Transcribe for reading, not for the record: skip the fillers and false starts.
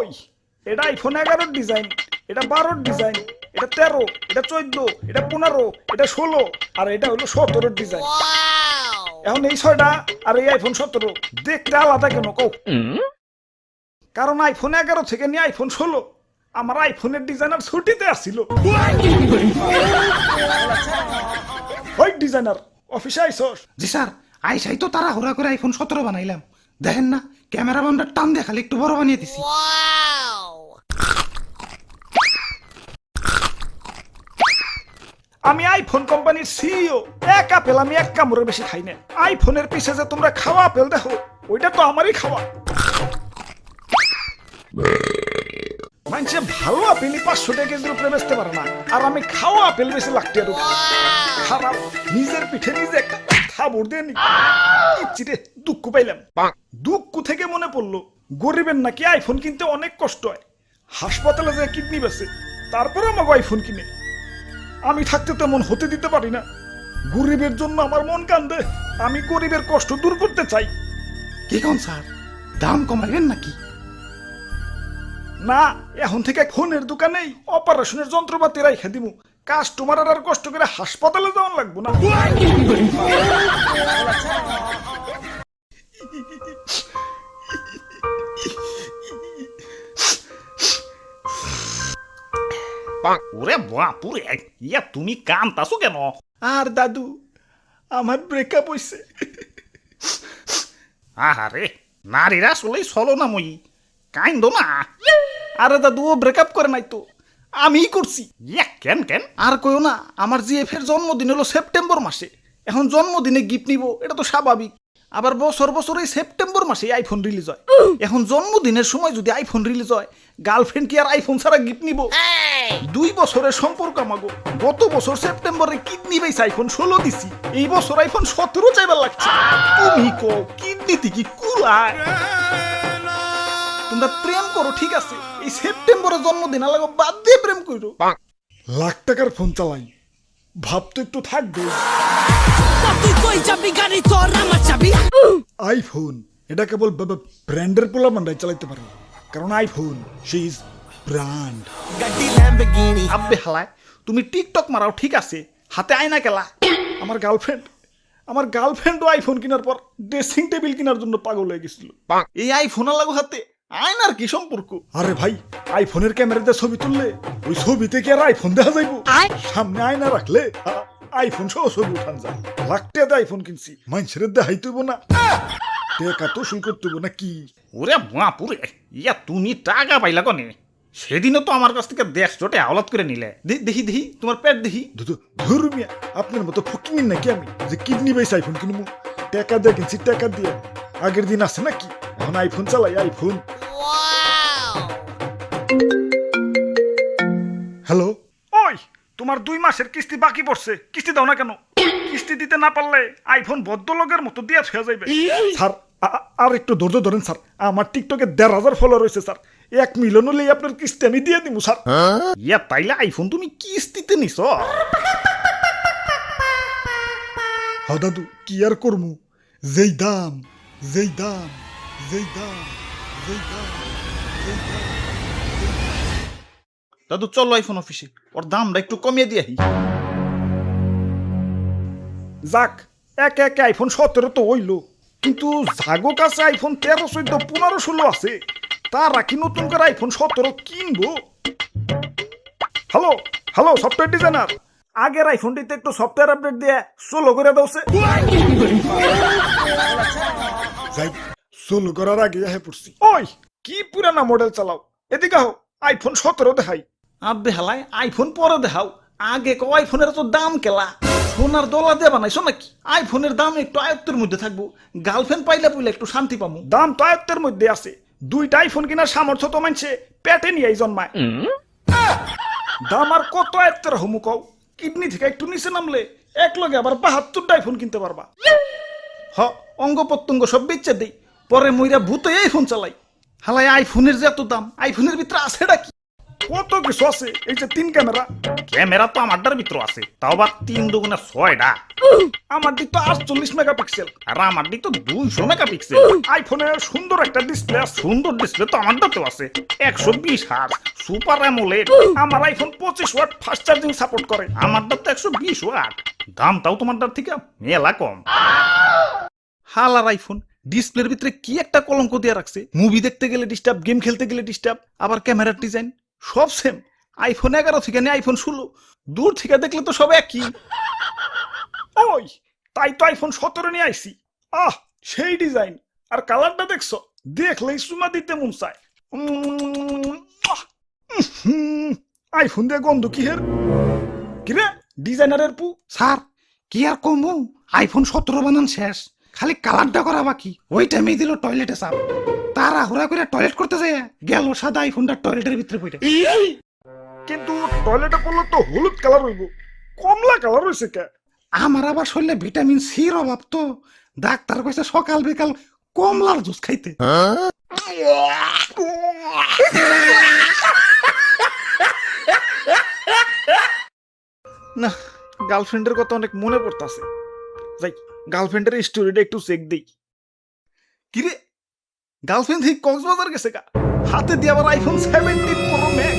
ওই এটা iPhone 11 design, এটা 12 ডিজাইন, এটা 13, এটা 14, এটা 15, এটা 16 আর এটা হলো 17 ডিজাইন। এখন এই 6টা আর এই আইফোন 17 দেখতে আলাদা কেন কও? কারণ আইফোন 11 থেকে নিয়ে আইফোন 16 আমার আইফোনের ডিজাইনার ছুটিতে আসছিল। ওই ডিজাইনার অফিসে আইছস? জি স্যার, আইসাই তো তারা হুরা করে আইফোন 17 বানাইলাম। দেখেন না ক্যামেরা বামটা টান দিয়ে খালি একটু বড় বানিয়ে দিছি। আমি আইফোন কোম্পানির সিইও, এক আপেল আমি এক কামড়ের বেশি খাই না। আইফোনের পিছে যে তোমরা খাওয়া আপেল দেখো ওইটা তো আমারই খাওয়া। মানুষে ভালো আপেলই 500 টাকা কেজির উপরে বেচতে পারে না, আর আমি খাওয়া আপেল বেশি লাগতে আর খারাপ। নিজের পিঠে নিজে একটা থাবড় দিয়ে নি চিরে দুঃখ পাইলাম। দুঃখ থেকে মনে পড়লো গরিবের নাকি আইফোন কিনতে অনেক কষ্ট হয়। হাসপাতালে যে কিডনি বেছে তারপরে আমাকে আইফোন কিনে। আমি থাকতে তেমন হতে দিতে পারি না। গরিবের জন্য আমার মন কান্দে। আমি গরিবের কষ্ট দূর করতে চাই। কি কোন স্যার, দাম কমাইবেন নাকি? না, এখন থেকে ফোনের দোকানেই অপারেশনের যন্ত্রপাতি রাইখা দিমু। কাস্টমার আর কষ্ট করে হাসপাতালে যাওয়ার লাগবো না। ওরে বাপুরে, ইয়া তুমি কান্তাছো কেন? আর দাদু, আমার ব্রেকআপ হইছে। আহারে, নারীরা আসলেই চলো না মই, কাইন্দ না। আরে দাদু, ও ব্রেকআপ করে নাই তো, আমিই করছি। ইয়া কেন কেন? আর কইও না, আমার জিএফ এর জন্মদিন হলো সেপ্টেম্বর মাসে। এখন জন্মদিনে গিফট নিব, এটা তো স্বাভাবিক। আবার বছর বছর এই সেপ্টেম্বর মাসে আইফোন রিলিজ হয়। এখন জন্মদিনের সময় যদি আইফোন রিলিজ হয়, গার্লফ্রেন্ড কি আর আইফোন ছাড়া গিফট নিব? 2 বছরের সম্পর্ক আমাগো। গত বছর সেপ্টেম্বরে কিডনি বেস আইফোন 16 দিছি, এই বছর আইফোন 17 চাইবার লাগছে। তুমি কো কিডনিতে কি কুলায়? তোমরা প্রেম করো ঠিক আছে, এই সেপ্টেম্বরে জন্মদিন লাগো বাদ দিয়ে প্রেম করো। লাখ টাকার ফোন চালাই, ভাব তো একটু থাকবে। আইফোন এটা কেবল ব্র্যান্ডের পোলাপানরাই চালাইতে পারে, কারণ আইফোন সে ইজ ব্র্যান্ড। আব্বে হালায়, তুমি টিকটক মারাও ঠিক আছে, হাতে আয়না কেলা। আমার গার্লফ্রেন্ডও আইফোন কেনার পর ড্রেসিং টেবিল কেনার জন্য পাগল হয়ে গেছিল। এই আইফোন লাগো হাতে আয়নার কি সম্পর্ক? আরে ভাই, আইফোনের ক্যামেরাতে ছবি তুললে ওই ছবিতে কি আর আইফোন দেখা যাইব? সামনে আয়না রাখলে আইফোন সহ ছবি উঠান যায়। লাখ টাকা আইফোন কিনছি, মানুষের দেখাইতে হইব না, টাকা তো শুল করতে হইব না কি? ওরে বাপুরে, ইয়া তুমি টাকা পাইলা কনে? সেদিনও তো আমার কাছ থেকে 150 টাকা আওলাদ করে নিলে। দেখি তোমার পেট দেখি। ধর্মিয়া, আপনার মতো ফকিং নাকি আমি যে কিডনি বেস আইফোন কিনবো? টাকা দিয়ে কিনছি, টাকা দিয়ে। আগের দিন আছে নাকি? এখন আইফোন চালাই, আইফোন। হ্যালো, ওই তোমার 2 মাসের কিস্তি বাকি পড়ছে, কিস্তি দাও না কেন? কিস্তি দিতে না পারলে আইফোন ভদ্রলোকের মতো দিয়া হয়ে যাবে। স্যার আর একটু ধৈর্য ধরেন স্যার, আমার টিকটকে 1,500 ফলোয়ার হয়েছে স্যার। 1 মিলিয়ন হলেই আপনার কিস্তি আমি দিয়ে দিব স্যার। ইয়া তাইলে আইফোন তুমি কিস্তিতে নিছ? হ্যাঁ দাদু, কি আর করমু? যেই দাম। দাদু চলো আইফোন অফিসে, ওর দামটা একটু কমিয়ে দিয়ে। যাক, একে আইফোন 17 তো হইলো, কিন্তু জাগো কাছে আইফোন 13, 14, 15, 16 আছে। তারা কি নতুন করে আইফোন 17 কিনবো? হ্যালো সফটওয়্যার ডিজাইনার, আগের আইফোনটিতে একটু সফটওয়্যার আপডেট দিয়ে সোলো করে দাওছে। সোলো করার আগে পড়ছি। ওই কি পুরানা মডেল চালাও, এদিকে আও, আইফোন 17 দেখাই। আব্বে হালায়, আইফোন পরে দেখাও, আগে কো আইফোনের তো দাম কেলা। সোনার দলা দিয়ে বানাইছো নাকি? আইফোনের দাম একটু আয়ত্তের মধ্যে থাকবো, গার্লফ্রেন্ড পাইলে একটু শান্তি পাবো। দাম তো আয়ত্তের মধ্যে আছে, 2টা আইফোন কেনার সামর্থ্য তো মানছে পেটে নিয়ে জন্মায়। দাম আর কত আয়ত্তের হমু কও? কিডনি থেকে একটু নিচে নামলে এক লগে আবার 72টা আইফোন কিনতে পারবা। অঙ্গ প্রত্যঙ্গ সব বেচে দেই, পরে মইরা ভূত আইফোন চালাই। হালাই আইফোনের যে এত দাম, আইফোনের ভিতরে আছেটা কি? কত কিছু আছে, এই যে 3 ক্যামেরা। ক্যামেরা তো আমারটার ভিতর আছে, তাও বা 3 দুগুণে 6টা। আমার দিক তো 48 মেগাপিক্সেল। আর আমার দিক তো 200 মেগাপিক্সেল। আইফোনে সুন্দর একটা ডিসপ্লে আছে। সুন্দর ডিসপ্লে তো আমারটাতেও আছে, 120 হার্জ সুপার অ্যামোলেড। আমার iPhone 25 watt fast charging support করে। আমারটা তো 120 ওয়াট। দামটাও তোমারটার থেকে মেলা কম। হালার আইফোন ডিসপ্লের ভিতরে কি একটা কলঙ্ক দিয়ে রাখছে। মুভি দেখতে গেলে ডিস্টার্ব, গেম খেলতে গেলে ডিস্টার্ব, আবার ক্যামেরার ডিজাইন সব সেম। আইফোন 11 থেকে নিয়ে আইফোন 16, দূর থেকে দেখলে তো সব একই। ওই তাই তো আইফোন 17 নিয়ে আইছি। আহ সেই ডিজাইন আর কালারটা দেখছো, দেখলেই সুমা দিতে মন চায়। আইফোন দিয়ে গন্ধ কি হের, কিরে ডিজাইনারের পু। স্যার কি আর কমু, আইফোন 17 বানান শেষ, খালি কালারটা করা বাকি। ওই টাইমে দিল টয়লেটে চাপ, তারা হুরা করে টয়লেট করতে যায়, গেল সাদা আইফোনটা টয়লেটের ভিতরে পড়ে। কিন্তু টয়লেটে পড়লে তো হলুদ কালার হইব, কমলা কালার হইছে কে? আমার আবার শরীরে ভিটামিন সির অভাব তো, ডাক্তার কইছে সকাল বিকাল কমলার জুস খাইতে। না, গার্লফ্রেন্ডের কথা অনেক মনে পড়তাছে। যাই গার্লফ্রেন্ডের স্টোরিটা একটু চেক দেই। কিরে গার্লফ্রেন্ড থেকে কক্সবাজার গেছে গা, হাতে দিয়ে আবার আইফোন 17 প্রো ম্যাক্স।